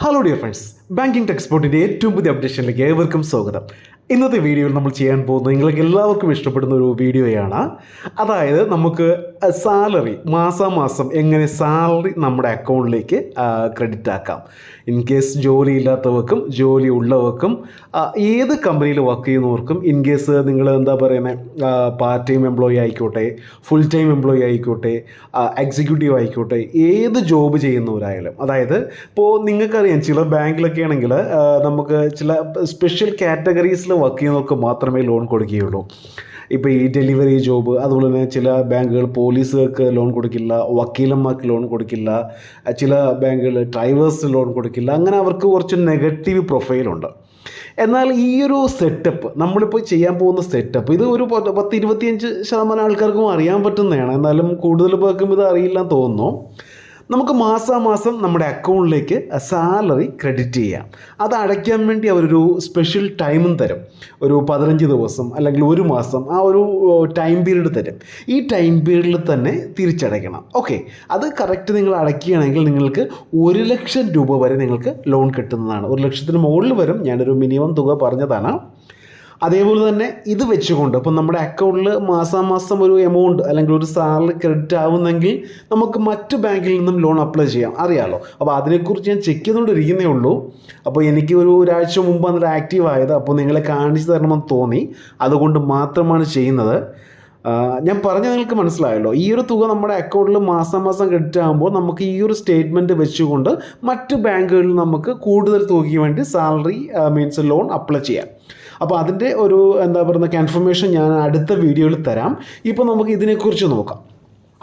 Hello dear friends, banking ടെക്സ്പോർട്ടിൻ്റെ ഏറ്റവും പുതിയ അപ്ഡേഷനിലേക്ക് ഏവർക്കും സ്വാഗതം. ഇന്നത്തെ വീഡിയോയിൽ നമ്മൾ ചെയ്യാൻ പോകുന്നത് നിങ്ങൾക്ക് എല്ലാവർക്കും ഇഷ്ടപ്പെടുന്ന ഒരു വീഡിയോയാണ്. അതായത് നമുക്ക് സാലറി മാസം എങ്ങനെ സാലറി നമ്മുടെ അക്കൗണ്ടിലേക്ക് ക്രെഡിറ്റ് ആക്കാം. ഇൻ കേസ് ജോലി ഇല്ലാത്തവർക്കും ജോലി ഉള്ളവർക്കും ഏത് കമ്പനിയിൽ വർക്ക് ചെയ്യുന്നവർക്കും, ഇൻ കേസ് നിങ്ങൾ പാർട്ട് ടൈം എംപ്ലോയി ആയിക്കോട്ടെ, ഫുൾ ടൈം എംപ്ലോയി ആയിക്കോട്ടെ, എക്സിക്യൂട്ടീവ് ആയിക്കോട്ടെ, ഏത് ജോബ് ചെയ്യുന്നവരായാലും. അതായത് ഇപ്പോൾ നിങ്ങൾക്കറിയാം, ചില ബാങ്കിലൊക്കെ ആണെങ്കിൽ നമുക്ക് ചില സ്പെഷ്യൽ കാറ്റഗറീസിൽ വർക്ക് ചെയ്യുന്നവർക്ക് മാത്രമേ ലോൺ കൊടുക്കുകയുള്ളൂ. ഇപ്പോൾ ഈ ഡെലിവറി ജോബ്, അതുപോലെ തന്നെ ചില ബാങ്കുകൾ പോലീസുകാർക്ക് ലോൺ കൊടുക്കില്ല, വക്കീലന്മാർക്ക് ലോൺ കൊടുക്കില്ല, ചില ബാങ്കുകൾ ഡ്രൈവേഴ്സ് ലോൺ കൊടുക്കില്ല. അങ്ങനെ അവർക്ക് കുറച്ച് നെഗറ്റീവ് പ്രൊഫൈലുണ്ട്. എന്നാൽ ഈ ഒരു സെറ്റപ്പ്, നമ്മളിപ്പോൾ ചെയ്യാൻ പോകുന്ന സെറ്റപ്പ്, ഇത് ഒരു 10-25% ആൾക്കാർക്കും അറിയാൻ പറ്റുന്നതാണ്. എന്നാലും കൂടുതൽ പേർക്കും ഇത് അറിയില്ലെന്ന് തോന്നുന്നു. നമുക്ക് മാസം നമ്മുടെ അക്കൗണ്ടിലേക്ക് സാലറി ക്രെഡിറ്റ് ചെയ്യാം. അത് അടയ്ക്കാൻ വേണ്ടി അവരൊരു സ്പെഷ്യൽ ടൈമും തരും. ഒരു 15 ദിവസം അല്ലെങ്കിൽ ഒരു മാസം, ആ ഒരു ടൈം പീരീഡ് തരും. ഈ ടൈം പീരീഡിൽ തന്നെ തിരിച്ചടയ്ക്കണം. ഓക്കെ, അത് കറക്റ്റ് നിങ്ങൾ അടയ്ക്കുകയാണെങ്കിൽ നിങ്ങൾക്ക് 1 ലക്ഷം രൂപ വരെ നിങ്ങൾക്ക് ലോൺ കിട്ടുന്നതാണ്. 1 ലക്ഷത്തിന് മുകളിൽ വരും. ഞാനൊരു മിനിമം തുക പറഞ്ഞതാണ്. അതേപോലെ തന്നെ ഇത് വെച്ചുകൊണ്ട് ഇപ്പം നമ്മുടെ അക്കൗണ്ടിൽ മാസം ഒരു എമൗണ്ട് അല്ലെങ്കിൽ ഒരു സാലറി ക്രെഡിറ്റ് ആവുന്നെങ്കിൽ നമുക്ക് മറ്റ് ബാങ്കിൽ നിന്നും ലോൺ അപ്ലൈ ചെയ്യാം. അറിയാമല്ലോ. അപ്പോൾ അതിനെക്കുറിച്ച് ഞാൻ ചെക്ക് ചെയ്തുകൊണ്ടിരിക്കുന്നേ ഉള്ളൂ. അപ്പോൾ എനിക്ക് ഒരാഴ്ച മുമ്പ് അതിൽ ആക്റ്റീവ് ആയത്. അപ്പോൾ നിങ്ങളെ കാണിച്ചു തരണമെന്ന് തോന്നി, അതുകൊണ്ട് മാത്രമാണ് ചെയ്യുന്നത്. ഞാൻ പറഞ്ഞ നിങ്ങൾക്ക് മനസ്സിലായല്ലോ. ഈ ഒരു തുക നമ്മുടെ അക്കൗണ്ടിൽ മാസം ക്രെഡിറ്റ് ആകുമ്പോൾ നമുക്ക് ഈ ഒരു സ്റ്റേറ്റ്മെൻറ്റ് വെച്ചുകൊണ്ട് മറ്റ് ബാങ്കുകളിൽ നമുക്ക് കൂടുതൽ തുകയ്ക്ക് വേണ്ടി സാലറി ലോൺ അപ്ലൈ ചെയ്യാം. അപ്പോൾ അതിൻ്റെ ഒരു കൺഫർമേഷൻ ഞാൻ അടുത്ത വീഡിയോയിൽ തരാം. ഇപ്പോൾ നമുക്ക് ഇതിനെക്കുറിച്ച് നോക്കാം.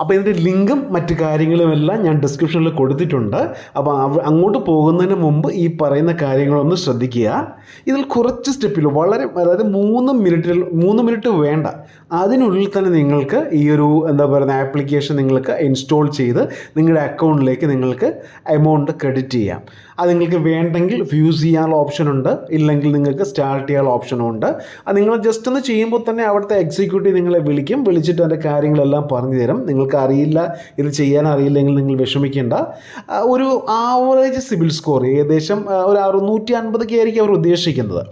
അപ്പോൾ ഇതിൻ്റെ ലിങ്കും മറ്റു കാര്യങ്ങളുമെല്ലാം ഞാൻ ഡിസ്ക്രിപ്ഷനിൽ കൊടുത്തിട്ടുണ്ട്. അപ്പോൾ അങ്ങോട്ട് പോകുന്നതിന് മുമ്പ് ഈ പറയുന്ന കാര്യങ്ങളൊന്ന് ശ്രദ്ധിക്കുക. ഇതിൽ കുറച്ച് സ്റ്റെപ്പിൽ അതായത് 3 മിനിറ്റ് വേണ്ട, അതിനുള്ളിൽ തന്നെ നിങ്ങൾക്ക് ഈ ഒരു ആപ്ലിക്കേഷൻ നിങ്ങൾക്ക് ഇൻസ്റ്റാൾ ചെയ്ത് നിങ്ങളുടെ അക്കൗണ്ടിലേക്ക് നിങ്ങൾക്ക് എമൗണ്ട് ക്രെഡിറ്റ് ചെയ്യാം. അത് നിങ്ങൾക്ക് വേണ്ടെങ്കിൽ ഫ്യൂസ് ചെയ്യാനുള്ള ഓപ്ഷനുണ്ട്, ഇല്ലെങ്കിൽ നിങ്ങൾക്ക് സ്റ്റാർട്ട് ചെയ്യാനുള്ള ഓപ്ഷനുണ്ട്. അത് നിങ്ങൾ ജസ്റ്റ് ഒന്ന് ചെയ്യുമ്പോൾ തന്നെ അവിടുത്തെ എക്സിക്യൂട്ടീവ് നിങ്ങളെ വിളിച്ചിട്ട് അതിൻ്റെ കാര്യങ്ങളെല്ലാം പറഞ്ഞു തരും. നിങ്ങൾക്ക് അറിയില്ല, ഇത് ചെയ്യാൻ അറിയില്ലെങ്കിൽ നിങ്ങൾ വിഷമിക്കേണ്ട. ഒരു ആവറേജ് സിബിൽ സ്കോർ ഏകദേശം ഒരു 650 ആയിരിക്കും അവർ ഉദ്ദേശിക്കുന്നത്.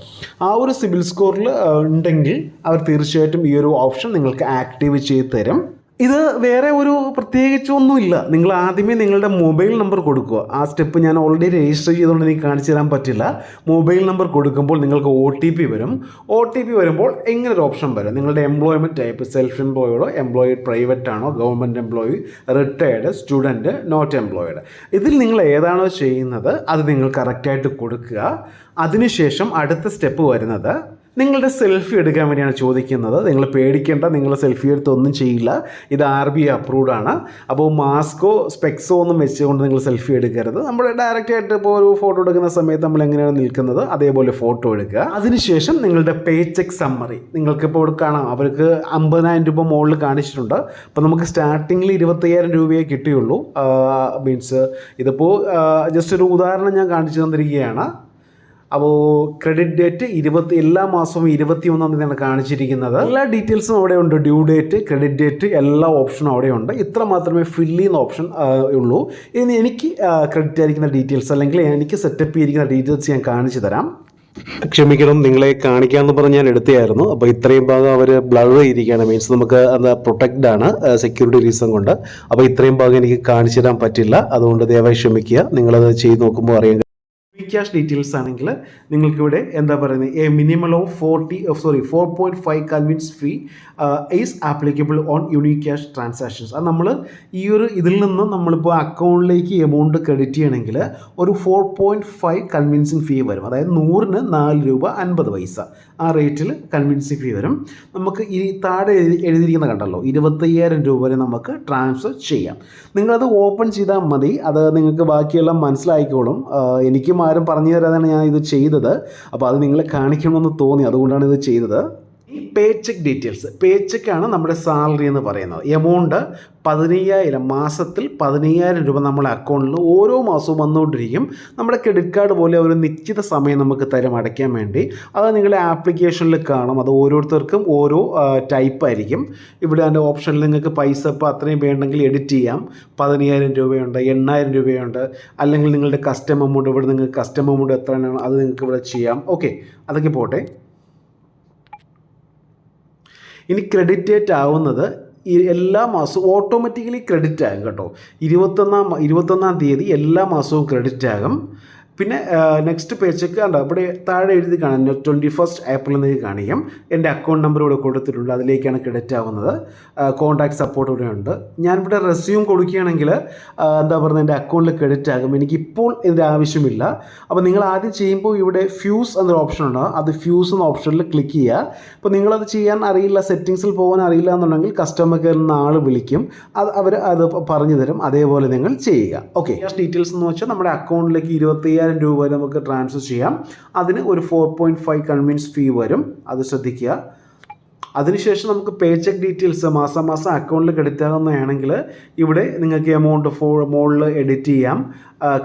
ആ ഒരു സിബിൽ സ്കോറിൽ ഉണ്ടെങ്കിൽ അവർ തീർച്ചയായിട്ടും ഈ ഒരു ഓപ്ഷൻ നിങ്ങൾക്ക് ആക്റ്റീവ് ചെയ്ത് തരും. ഇത് വേറെ ഒരു പ്രത്യേകിച്ചൊന്നുമില്ല. നിങ്ങൾ ആദ്യമേ നിങ്ങളുടെ മൊബൈൽ നമ്പർ കൊടുക്കുക. ആ സ്റ്റെപ്പ് ഞാൻ ഓൾറെഡി രജിസ്റ്റർ ചെയ്തുകൊണ്ട് എനിക്ക് കാണിച്ചു തരാൻ പറ്റില്ല. മൊബൈൽ നമ്പർ കൊടുക്കുമ്പോൾ നിങ്ങൾക്ക് OTP വരും. OTP വരുമ്പോൾ ഇങ്ങനെ ഒരു ഓപ്ഷൻ വരും. നിങ്ങളുടെ എംപ്ലോയ്മെൻറ്റ് ടൈപ്പ് സെൽഫ് എംപ്ലോയിഡോ, എംപ്ലോയിഡ് പ്രൈവറ്റ് ആണോ, government employee, retired, student, not employed, ഇതിൽ നിങ്ങൾ ഏതാണോ ചെയ്യുന്നത് അത് നിങ്ങൾ കറക്റ്റായിട്ട് കൊടുക്കുക. അതിനുശേഷം അടുത്ത സ്റ്റെപ്പ് വരുന്നത് നിങ്ങളുടെ സെൽഫി എടുക്കാൻ വേണ്ടിയാണ് ചോദിക്കുന്നത്. നിങ്ങൾ പേടിക്കേണ്ട, നിങ്ങൾ സെൽഫി എടുത്ത് ഒന്നും ചെയ്യില്ല. ഇത് RBI അപ്രൂവ്ഡ് ആണ്. അപ്പോൾ മാസ്കോ സ്പെക്സോ ഒന്നും വെച്ചുകൊണ്ട് നിങ്ങൾ സെൽഫി എടുക്കരുത്. നമ്മൾ ഡയറക്റ്റായിട്ട് ഇപ്പോൾ ഒരു ഫോട്ടോ എടുക്കുന്ന സമയത്ത് നമ്മൾ എങ്ങനെയാണ് നിൽക്കുന്നത് അതേപോലെ ഫോട്ടോ എടുക്കുക. അതിനുശേഷം നിങ്ങളുടെ പേ ചെക്ക് സമ്മറി നിങ്ങൾക്കിപ്പോൾ കാണാം. അവർക്ക് 50,000 രൂപ മുകളിൽ കാണിച്ചിട്ടുണ്ട്. അപ്പോൾ നമുക്ക് സ്റ്റാർട്ടിങ്ങിൽ 25,000 രൂപയെ കിട്ടിയുള്ളൂ. ഇതിപ്പോൾ ജസ്റ്റ് ഒരു ഉദാഹരണം ഞാൻ കാണിച്ചു തന്നിരിക്കുകയാണ്. അപ്പോൾ ക്രെഡിറ്റ് ഡേറ്റ് എല്ലാ മാസവും 21-ാം തീയതിയാണ് കാണിച്ചിരിക്കുന്നത്. എല്ലാ ഡീറ്റെയിൽസും അവിടെ ഉണ്ട്. ഡ്യൂ ഡേറ്റ്, ക്രെഡിറ്റ് ഡേറ്റ്, എല്ലാ ഓപ്ഷനും അവിടെ ഉണ്ട്. ഇത്ര മാത്രമേ ഫില്ല് ചെയ്യുന്ന ഓപ്ഷൻ ഉള്ളൂ. ഇനി എനിക്ക് ക്രെഡിറ്റ് ആയിരിക്കുന്ന ഡീറ്റെയിൽസ് അല്ലെങ്കിൽ എനിക്ക് സെറ്റപ്പ് ചെയ്തിരിക്കുന്ന ഡീറ്റെയിൽസ് ഞാൻ കാണിച്ചു തരാം. ക്ഷമിക്കണം, നിങ്ങളെ കാണിക്കാമെന്ന് പറഞ്ഞ് ഞാൻ എടുത്തായിരുന്നു. അപ്പോൾ ഇത്രയും ഭാഗം അവർ ബ്ലർ ചെയ്തിരിക്കുകയാണ്. മീൻസ് നമുക്ക് പ്രൊട്ടക്റ്റഡ് ആണ് സെക്യൂരിറ്റി റീസൺ കൊണ്ട്. അപ്പോൾ ഇത്രയും ഭാഗം എനിക്ക് കാണിച്ചു തരാൻ പറ്റില്ല. അതുകൊണ്ട് ദയവായി ക്ഷമിക്കുക. നിങ്ങളത് ചെയ്ത് നോക്കുമ്പോൾ അറിയാൻ. ക്യാഷ് ഡീറ്റെയിൽസ് ആണെങ്കിൽ നിങ്ങൾക്കിവിടെ a minimum of 4.5 convenience fee is applicable on unique cash transactions. അത് നമ്മൾ ഇതിൽ നിന്ന് നമ്മളിപ്പോൾ അക്കൗണ്ടിലേക്ക് എമൗണ്ട് ക്രെഡിറ്റ് ചെയ്യണമെങ്കിൽ ഒരു 4.5 കൺവീൻസിങ് ഫീ വരും. അതായത് 100-ന് 4 രൂപ 50 പൈസ ആ റേറ്റിൽ കൺവീൻസിങ് ഫീ വരും. നമുക്ക് ഈ താഴെ എഴുതിയിരിക്കുന്ന കണ്ടല്ലോ, 25,000 രൂപ വരെ നമുക്ക് ട്രാൻസ്ഫർ ചെയ്യാം. നിങ്ങളത് ഓപ്പൺ ചെയ്താൽ മതി. അത് നിങ്ങൾക്ക് ബാക്കിയെല്ലാം മനസ്സിലായിക്കോളും. എനിക്കും ആരും പറഞ്ഞു തരാതാണ് ഞാൻ ഇത് ചെയ്തത്. അപ്പോൾ അത് നിങ്ങളെ കാണിക്കണമെന്ന് തോന്നി, അതുകൊണ്ടാണ് ഇത് ചെയ്തത്. ഈ പേ ചെക്ക് ഡീറ്റെയിൽസ്, പേ ചെക്കാണ് നമ്മുടെ സാലറി എന്ന് പറയുന്നത്. എമൗണ്ട് 15,000, മാസത്തിൽ 15,000 രൂപ നമ്മുടെ അക്കൗണ്ടിൽ ഓരോ മാസവും വന്നുകൊണ്ടിരിക്കും. നമ്മുടെ ക്രെഡിറ്റ് കാർഡ് പോലെ ഒരു നിശ്ചിത സമയം നമുക്ക് തരും അടയ്ക്കാൻ വേണ്ടി. അത് നിങ്ങളുടെ ആപ്ലിക്കേഷനിൽ കാണും. അത് ഓരോരുത്തർക്കും ഓരോ ടൈപ്പ് ആയിരിക്കും. ഇവിടെ അതിൻ്റെ ഓപ്ഷനിൽ നിങ്ങൾക്ക് പൈസ ഇപ്പോൾ അത്രയും വേണമെങ്കിൽ എഡിറ്റ് ചെയ്യാം. 15,000 രൂപയുണ്ട്, 8,000 രൂപയുണ്ട്, അല്ലെങ്കിൽ നിങ്ങളുടെ കസ്റ്റം എമൗണ്ട്, ഇവിടെ നിങ്ങൾക്ക് കസ്റ്റം എമൗണ്ട് എത്രയാണോ അത് നിങ്ങൾക്ക് ഇവിടെ ചെയ്യാം. ഓക്കെ, അതൊക്കെ പോട്ടെ. ഇനി ക്രെഡിറ്റ് ഡേറ്റ് ആവുന്നത് ഈ എല്ലാ മാസവും ഓട്ടോമാറ്റിക്കലി ക്രെഡിറ്റ് ആകും കേട്ടോ. 21-ാം തീയതി എല്ലാ മാസവും ക്രെഡിറ്റ് ആകും. പിന്നെ നെക്സ്റ്റ് പേ ചെക്ക് കണ്ടോ, ഇവിടെ താഴെ എഴുതി കാണാം 21 ഏപ്രിൽ എന്ന് കാണിക്കും. എൻ്റെ അക്കൗണ്ട് നമ്പർ ഇവിടെ കൊടുത്തിട്ടുണ്ട്, അതിലേക്കാണ് ക്രെഡിറ്റ് ആവുന്നത്. കോൺടാക്ട് സപ്പോർട്ട് ഇവിടെ ഉണ്ട്. ഞാനിവിടെ റെസ്യൂം കൊടുക്കുകയാണെങ്കിൽ എന്താ പറയുന്നത്, എൻ്റെ അക്കൗണ്ടിൽ ക്രെഡിറ്റ് ആകും. എനിക്കിപ്പോൾ ഇതിൻ്റെ ആവശ്യമില്ല. അപ്പോൾ നിങ്ങൾ ആദ്യം ചെയ്യുമ്പോൾ ഇവിടെ ഫ്യൂസ് എന്നൊരു ഓപ്ഷൻ ഉണ്ടാകും. അത് ഫ്യൂസ് എന്ന ഓപ്ഷനിൽ ക്ലിക്ക് ചെയ്യുക. അപ്പോൾ നിങ്ങളത് ചെയ്യാൻ അറിയില്ല, സെറ്റിങ്സിൽ പോകാൻ അറിയില്ല എന്നുണ്ടെങ്കിൽ കസ്റ്റമർ കെയറിൽ നിന്ന് ആൾ വിളിക്കും. അവർ അത് പറഞ്ഞു തരും. അതേപോലെ നിങ്ങൾ ചെയ്യുക. ഓക്കെ, ക്യാഷ് ഡീറ്റെയിൽസ് എന്ന് വെച്ചാൽ നമ്മുടെ അക്കൗണ്ടിലേക്ക് 25,000 രൂപ നമുക്ക് ട്രാൻസ്ഫർ ചെയ്യാം. അതിന് ഒരു 4.5 കൺവീൻസ് ഫീ വരും, അത് ശ്രദ്ധിക്കുക. അതിനുശേഷം നമുക്ക് പേ ചെക്ക് ഡീറ്റെയിൽസ് മാസം അക്കൗണ്ടിൽ ക്രെഡിറ്റ് ആകുന്നതാണെങ്കിൽ ഇവിടെ നിങ്ങൾക്ക് എമൗണ്ട് മുകളിൽ എഡിറ്റ് ചെയ്യാം.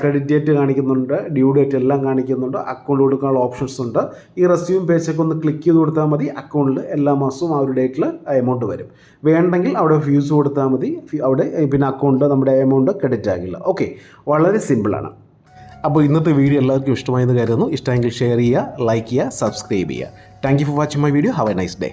ക്രെഡിറ്റ് ഡേറ്റ് കാണിക്കുന്നുണ്ട്, ഡ്യൂ ഡേറ്റ് എല്ലാം കാണിക്കുന്നുണ്ട്, അക്കൗണ്ട് കൊടുക്കാനുള്ള ഓപ്ഷൻസ് ഉണ്ട്. ഈ റെസ്യൂം പേ ചെക്ക് ഒന്ന് ക്ലിക്ക് ചെയ്ത് കൊടുത്താൽ മതി. അക്കൗണ്ടിൽ എല്ലാ മാസവും ആ ഒരു ഡേറ്റിൽ എമൗണ്ട് വരും. വേണ്ടെങ്കിൽ അവിടെ ഫ്യൂസ് കൊടുത്താൽ മതി. അവിടെ പിന്നെ അക്കൗണ്ടിൽ നമ്മുടെ എമൗണ്ട് ക്രെഡിറ്റ് ആകില്ല. ഓക്കെ, വളരെ സിമ്പിളാണ്. അപ്പോൾ ഇന്നത്തെ വീഡിയോ എല്ലാവർക്കും ഇഷ്ടമായെന്ന് കരുതുന്നു. ഇഷ്ടമെങ്കിൽ ഷെയർ ചെയ്യുക, ലൈക്ക് ചെയ്യുക, സബ്സ്ക്രൈബ് ചെയ്യുക. Thank you for watching my video. Have A nice day.